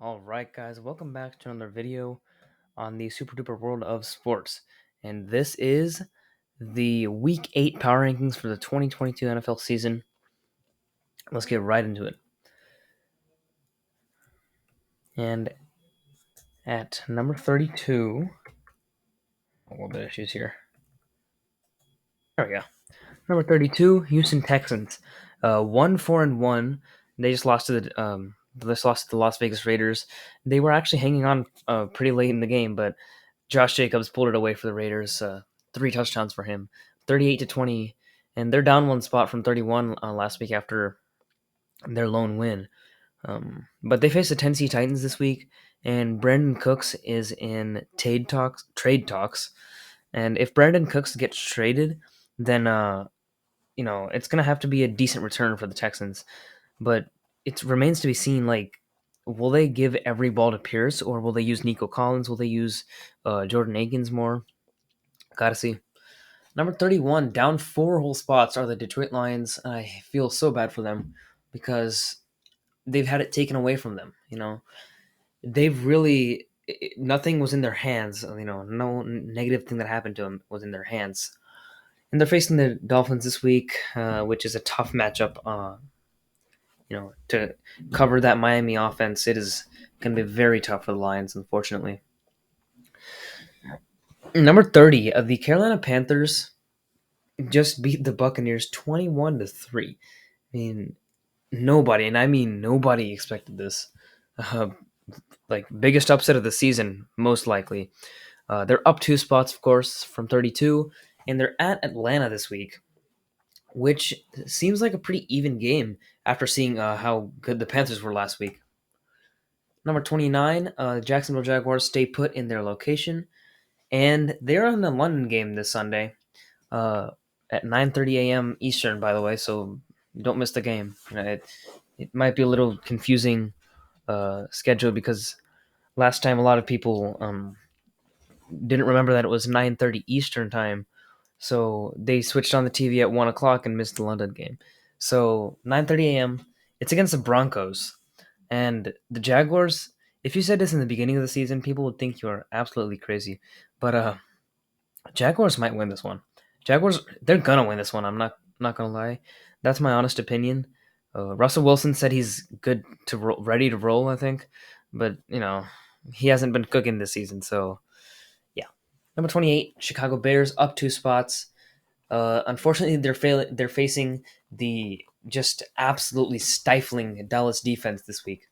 Alright guys, welcome back to another video on the super duper world of sports. And this is the week 8 power rankings for the 2022 NFL season. Let's get right into it. And at number 32, a little bit of issues here. There we go. Number 32, Houston Texans. 1-4-1. They just lost to the Las Vegas Raiders. They were actually hanging on pretty late in the game, but Josh Jacobs pulled it away for the Raiders. 3 touchdowns for him, 38-20, and they're down one spot from 31 last week after their lone win. But they face the Tennessee Titans this week, and Brandon Cooks is in trade talks. And if Brandon Cooks gets traded, then it's gonna have to be a decent return for the Texans. But it remains to be seen. Like, will they give every ball to Pierce, or will they use Nico Collins? Will they use Jordan Akins more? Gotta see. Number 31, down 4 whole spots, are the Detroit Lions. I feel so bad for them because they've had it taken away from them. They've really nothing was in their hands. No negative thing that happened to them was in their hands. And they're facing the Dolphins this week, which is a tough matchup. To cover that Miami offense, it is going to be very tough for the Lions, unfortunately. Number 30, the Carolina Panthers just beat the Buccaneers 21-3. I mean, nobody, and I mean nobody, expected this. Biggest upset of the season, most likely. They're up 2 spots, of course, from 32, and they're at Atlanta this week, which seems like a pretty even game after seeing how good the Panthers were last week. Number 29, Jacksonville Jaguars stay put in their location, and they're on the London game this Sunday at 9:30 a.m. Eastern, by the way, so don't miss the game. It might be a little confusing schedule because last time a lot of people didn't remember that it was 9:30 Eastern time, so they switched on the TV at 1 o'clock and missed the London game. So 9:30 a.m. It's against the Broncos. And the Jaguars, if you said this in the beginning of the season, people would think you are absolutely crazy. But Jaguars might win this one. Jaguars, they're gonna win this one. I'm not gonna lie. That's my honest opinion. Russell Wilson said he's good to ready to roll, I think, but he hasn't been cooking this season. So yeah, number 28, Chicago Bears, up 2 spots. Unfortunately, they're facing the just absolutely stifling Dallas defense this week.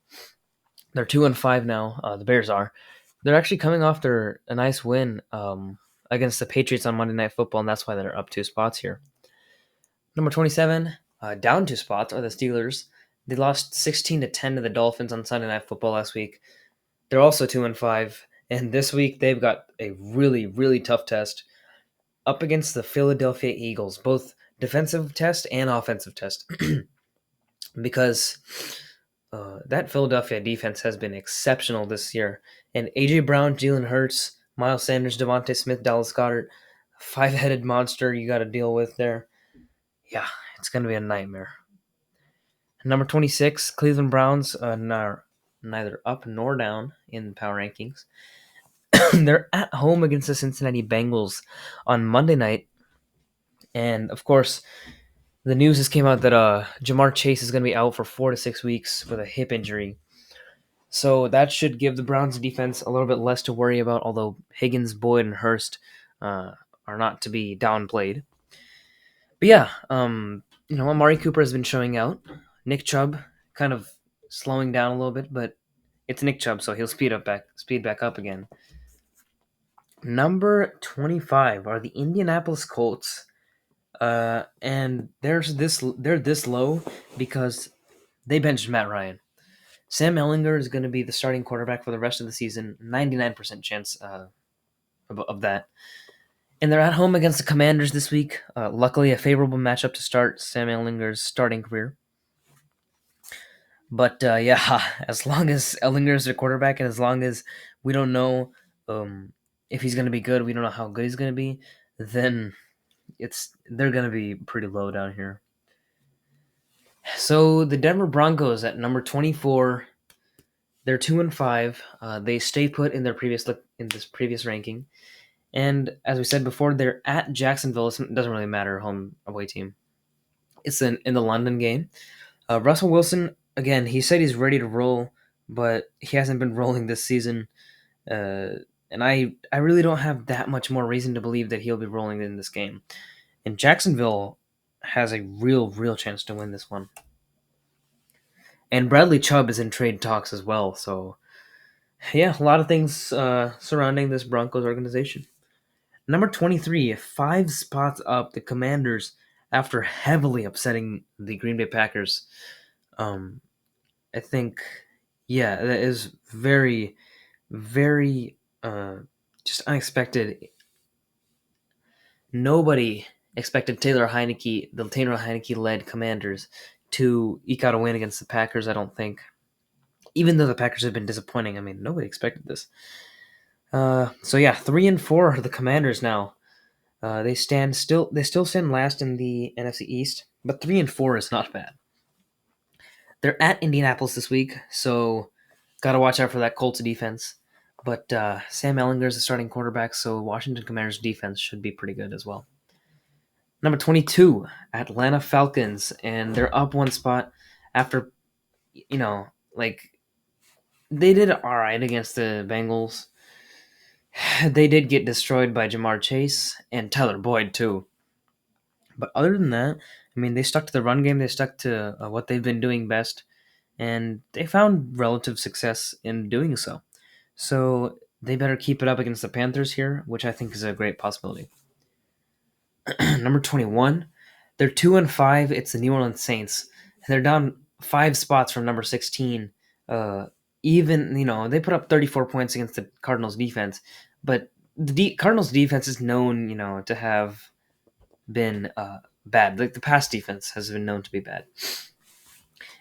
They're 2-5 now. The Bears are. They're actually coming off a nice win against the Patriots on Monday Night Football, and that's why they're up 2 spots here. Number 27, down 2 spots, are the Steelers. They lost 16-10 to the Dolphins on Sunday Night Football last week. They're also 2-5, and this week they've got a really, really tough test up against the Philadelphia Eagles, both defensive test and offensive test, because that Philadelphia defense has been exceptional this year. And A.J. Brown, Jalen Hurts, Miles Sanders, Devontae Smith, Dallas Goedert, 5-headed monster you got to deal with there. Yeah, it's going to be a nightmare. Number 26, Cleveland Browns, neither up nor down in the power rankings. They're at home against the Cincinnati Bengals on Monday night. And, of course, the news just came out that Jamar Chase is going to be out for 4 to 6 weeks with a hip injury. So that should give the Browns defense a little bit less to worry about, although Higgins, Boyd, and Hurst are not to be downplayed. But yeah, Amari Cooper has been showing out. Nick Chubb kind of slowing down a little bit, but it's Nick Chubb, so he'll speed back up again. Number 25 are the Indianapolis Colts. And they're this low because they benched Matt Ryan. Sam Ehlinger is going to be the starting quarterback for the rest of the season. 99% chance of that. And they're at home against the Commanders this week. Luckily, a favorable matchup to start Sam Ehlinger's starting career. But yeah, as long as Ehlinger is their quarterback, and as long as we don't know if he's going to be good, we don't know how good he's going to be, then they're going to be pretty low down here. So the Denver Broncos at number 24, They're 2-5. They stay put in this previous ranking, and as we said before, they're at Jacksonville. It doesn't really matter, home away team. It's in the London game. Russell Wilson, again, he said he's ready to roll, but he hasn't been rolling this season. And I really don't have that much more reason to believe that he'll be rolling in this game. And Jacksonville has a real chance to win this one. And Bradley Chubb is in trade talks as well. So, yeah, a lot of things surrounding this Broncos organization. Number 23, 5 spots up, the Commanders, after heavily upsetting the Green Bay Packers. I think, yeah, that is very just unexpected. Nobody expected the Taylor Heineke-led Commanders to eke out a win against the Packers, I don't think. Even though the Packers have been disappointing, I mean, nobody expected this. So yeah, 3-4 are the Commanders now. They still stand last in the NFC East, but 3-4 is not bad. They're at Indianapolis this week, so gotta watch out for that Colts defense. But Sam Ehlinger is the starting quarterback, so Washington Commanders defense should be pretty good as well. Number 22, Atlanta Falcons, and they're up 1 spot after, they did all right against the Bengals. They did get destroyed by Jamar Chase and Tyler Boyd too. But other than that, I mean, they stuck to the run game. They stuck to what they've been doing best, and they found relative success in doing so. So they better keep it up against the Panthers here, which I think is a great possibility. Number 21, they're 2-5. It's the New Orleans Saints, and they're down 5 spots from number 16. They put up 34 points against the Cardinals defense, but the Cardinals defense is known, to have been bad. Like the past defense has been known to be bad.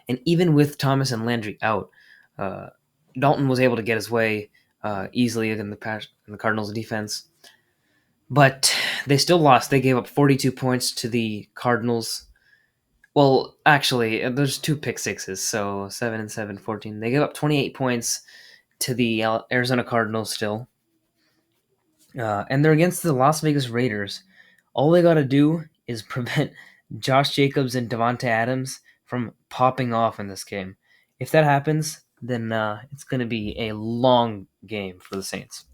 And even with Thomas and Landry out, Dalton was able to get his way easily in the Cardinals defense. But they still lost. They gave up 42 points to the Cardinals. Well, actually, there's 2 pick sixes, so 7 and 7, 14. They gave up 28 points to the Arizona Cardinals still. And they're against the Las Vegas Raiders. All they got to do is prevent Josh Jacobs and Devonta Adams from popping off in this game. If that happens, then it's going to be a long game for the Saints.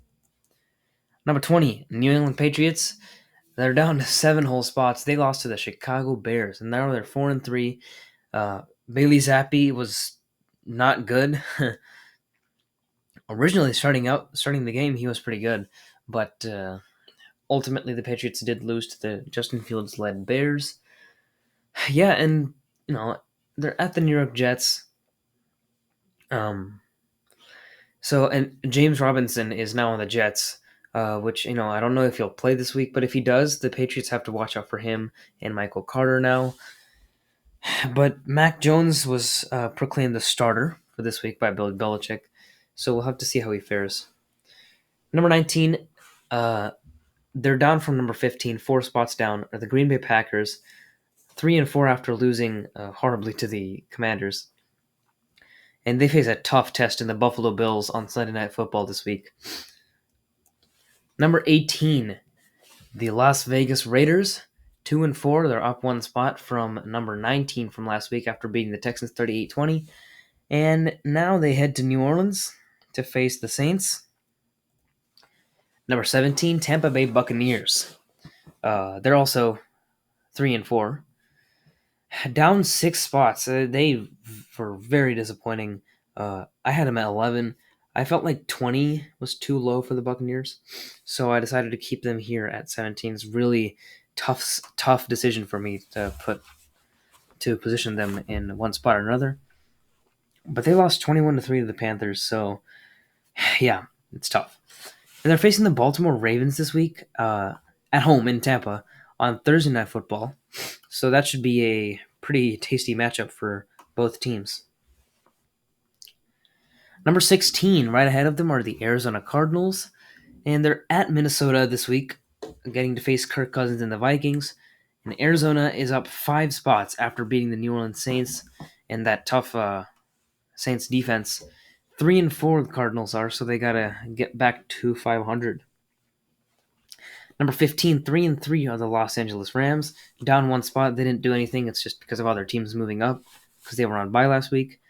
Number 20, New England Patriots. They're down to 7 whole spots. They lost to the Chicago Bears, and now they're 4-3. Bailey Zappi was not good. Originally, starting the game, he was pretty good, but ultimately the Patriots did lose to the Justin Fields-led Bears. Yeah, and they're at the New York Jets. So and James Robinson is now on the Jets. Which, I don't know if he'll play this week, but if he does, the Patriots have to watch out for him and Michael Carter now. But Mac Jones was proclaimed the starter for this week by Bill Belichick, so we'll have to see how he fares. Number 19, they're down from number 15, 4 spots down, are the Green Bay Packers, 3-4 after losing horribly to the Commanders. And they face a tough test in the Buffalo Bills on Sunday Night Football this week. Number 18, the Las Vegas Raiders, 2-4. They're up 1 spot from number 19 from last week after beating the Texans 38-20. And now they head to New Orleans to face the Saints. Number 17, Tampa Bay Buccaneers. They're also 3-4. Down 6 spots. They were very disappointing. I had them at 11. I felt like 20 was too low for the Buccaneers, so I decided to keep them here at 17. It's really tough decision for me to position them in one spot or another. But they lost 21-3 to the Panthers, so yeah, it's tough. And they're facing the Baltimore Ravens this week at home in Tampa on Thursday Night Football, so that should be a pretty tasty matchup for both teams. Number 16, right ahead of them, are the Arizona Cardinals, and they're at Minnesota this week, getting to face Kirk Cousins and the Vikings. And Arizona is up 5 spots after beating the New Orleans Saints and that tough Saints defense 3-4 the Cardinals are, so they gotta get back to 500. Number 15, 3-3 are the Los Angeles Rams. Down one spot, they didn't do anything. It's just because of other teams moving up because they were on bye last week.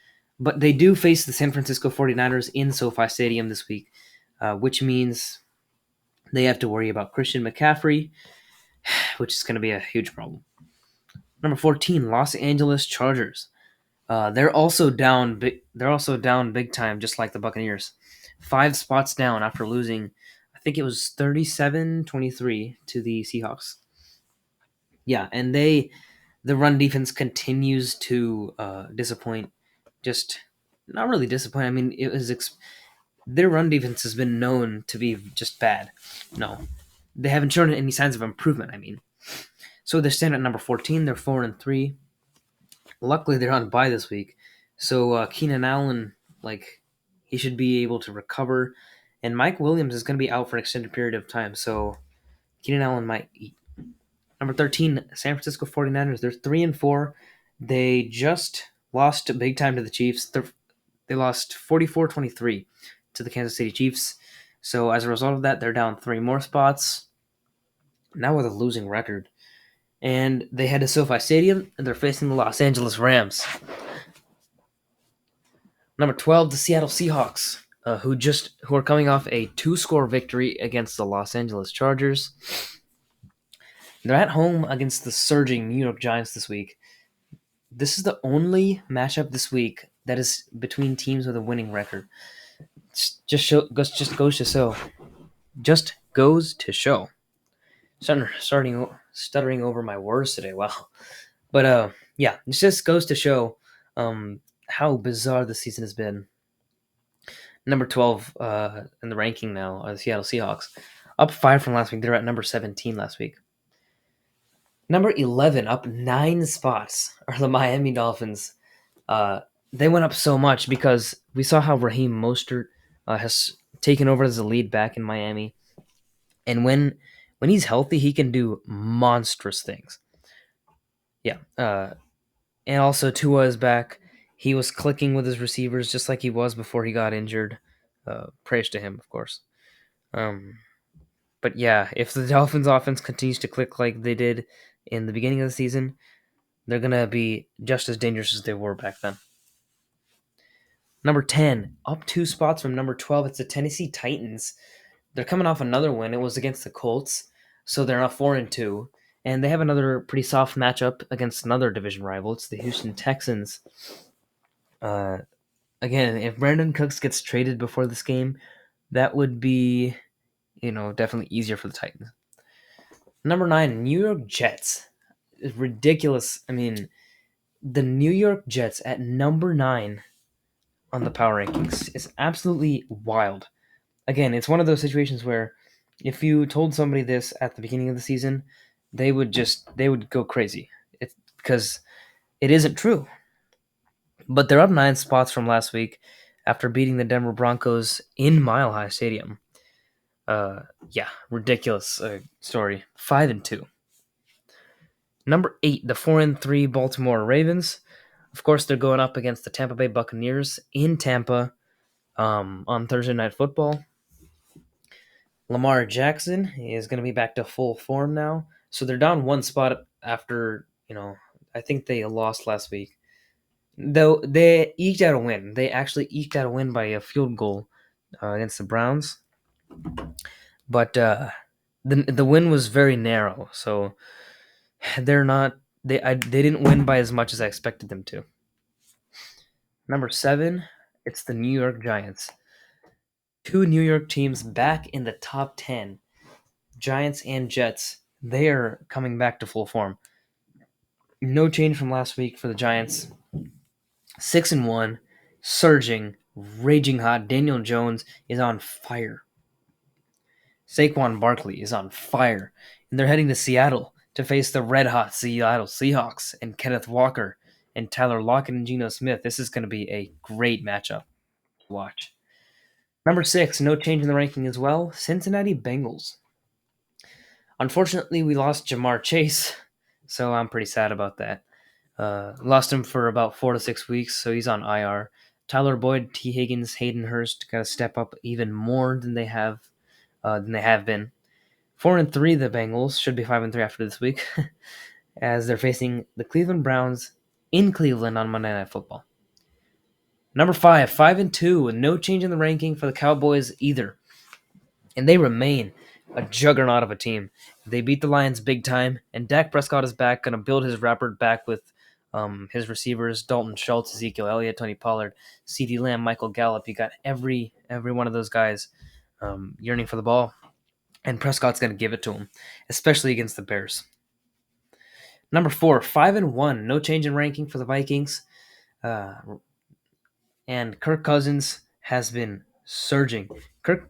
But they do face the San Francisco 49ers in SoFi Stadium this week, which means they have to worry about Christian McCaffrey, which is going to be a huge problem. Number 14, Los Angeles Chargers. They're also down. They're also down big time, just like the Buccaneers. 5 spots down after losing, I think it was 37-23 to the Seahawks. Yeah, and the run defense continues to disappoint. Just not really disappoint. I mean, their run defense has been known to be just bad. No, they haven't shown any signs of improvement. I mean, so they're standing at number 14. They're 4-3. Luckily, they're on bye this week, so Keenan Allen, like, he should be able to recover, and Mike Williams is going to be out for an extended period of time, so Keenan Allen might eat. Number 13, San Francisco 49ers. They're 3-4. They just lost big time to the Chiefs. They lost 44-23 to the Kansas City Chiefs. So as a result of that, they're down 3 more spots. Now with a losing record. And they head to SoFi Stadium, and they're facing the Los Angeles Rams. Number 12, the Seattle Seahawks, who are coming off a 2-score victory against the Los Angeles Chargers. They're at home against the surging New York Giants this week. This is the only matchup this week that is between teams with a winning record. Goes to show. Stuttering over my words today. Wow. But yeah, it just goes to show how bizarre the season has been. Number 12 in the ranking now are the Seattle Seahawks. Up 5 from last week. They're at number 17 last week. Number 11, up 9 spots, are the Miami Dolphins. They went up so much because we saw how Raheem Mostert has taken over as the lead back in Miami. And when he's healthy, he can do monstrous things. Yeah. And also, Tua is back. He was clicking with his receivers just like he was before he got injured. Praise to him, of course. But yeah, if the Dolphins offense continues to click like they did in the beginning of the season, they're going to be just as dangerous as they were back then. Number 10, up 2 spots from number 12, it's the Tennessee Titans. They're coming off another win. It was against the Colts, so they're now 4-2. And they have another pretty soft matchup against another division rival. It's the Houston Texans. Again, if Brandon Cooks gets traded before this game, that would be, definitely easier for the Titans. Number 9, New York Jets. It's ridiculous. I mean, the New York Jets at number 9 on the power rankings is absolutely wild. Again, it's one of those situations where if you told somebody this at the beginning of the season, they would go crazy. It's because it isn't true. But they're up 9 spots from last week after beating the Denver Broncos in Mile High Stadium. Yeah, ridiculous story. 5-2. Number 8, the 4-3 Baltimore Ravens. Of course, they're going up against the Tampa Bay Buccaneers in Tampa on Thursday Night Football. Lamar Jackson is going to be back to full form now. So they're down 1 spot after, I think they lost last week. Though they eked out a win. They actually eked out a win by a field goal against the Browns. But the win was very narrow. So they didn't win by as much as I expected them to. Number 7, it's the New York Giants. 2 New York teams back in the top 10. Giants and Jets, they are coming back to full form. No change from last week for the Giants. 6-1, surging, raging hot. Daniel Jones is on fire. Saquon Barkley is on fire. And they're heading to Seattle to face the red-hot Seattle Seahawks and Kenneth Walker and Tyler Lockett and Geno Smith. This is going to be a great matchup to watch. Number 6, no change in the ranking as well, Cincinnati Bengals. Unfortunately, we lost Jamar Chase, so I'm pretty sad about that. Lost him for about 4 to 6 weeks, so he's on IR. Tyler Boyd, T. Higgins, Hayden Hurst got to step up even more than they have been. 4-3, the Bengals should be 5-3 after this week, as they're facing the Cleveland Browns in Cleveland on Monday Night Football. Number 5, 5-2, with no change in the ranking for the Cowboys either, and they remain a juggernaut of a team. They beat the Lions big time, and Dak Prescott is back, going to build his rapport back with his receivers: Dalton Schultz, Ezekiel Elliott, Tony Pollard, CeeDee Lamb, Michael Gallup. You got every one of those guys yearning for the ball, and Prescott's going to give it to him, especially against the Bears. Number 4, 5-1, no change in ranking for the Vikings, and Kirk Cousins has been surging.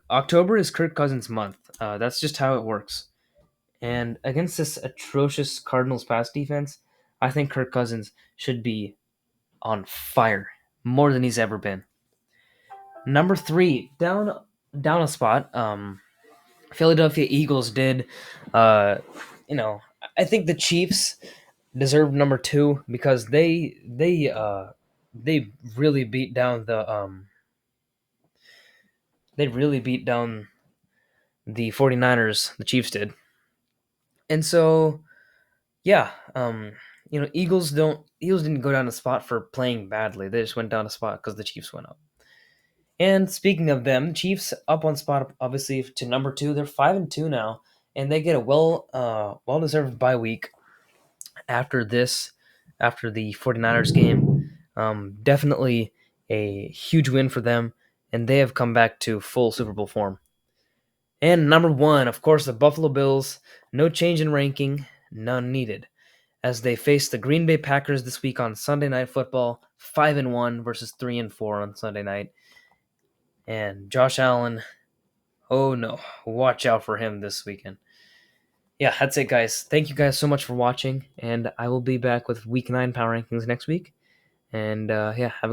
October is Kirk Cousins' month. That's just how it works. And against this atrocious Cardinals pass defense, I think Kirk Cousins should be on fire more than he's ever been. Number 3, down a spot. Philadelphia Eagles did. You know, I think the Chiefs deserve number 2 because they really beat down the 49ers. The Chiefs did. And so, yeah, Eagles didn't go down a spot for playing badly. They just went down a spot because the Chiefs went up. And speaking of them, Chiefs up one spot, obviously, to number 2. They're 5-2 now, and they get a well deserved bye week after the 49ers game. Definitely a huge win for them, and they have come back to full Super Bowl form. And number 1, of course, the Buffalo Bills. No change in ranking, none needed, as they face the Green Bay Packers this week on Sunday Night Football, 5-1 versus 3-4 on Sunday night. And Josh Allen, oh no, watch out for him this weekend. Yeah, that's it, guys. Thank you guys so much for watching, and I will be back with Week 9 Power Rankings next week. And yeah, have a good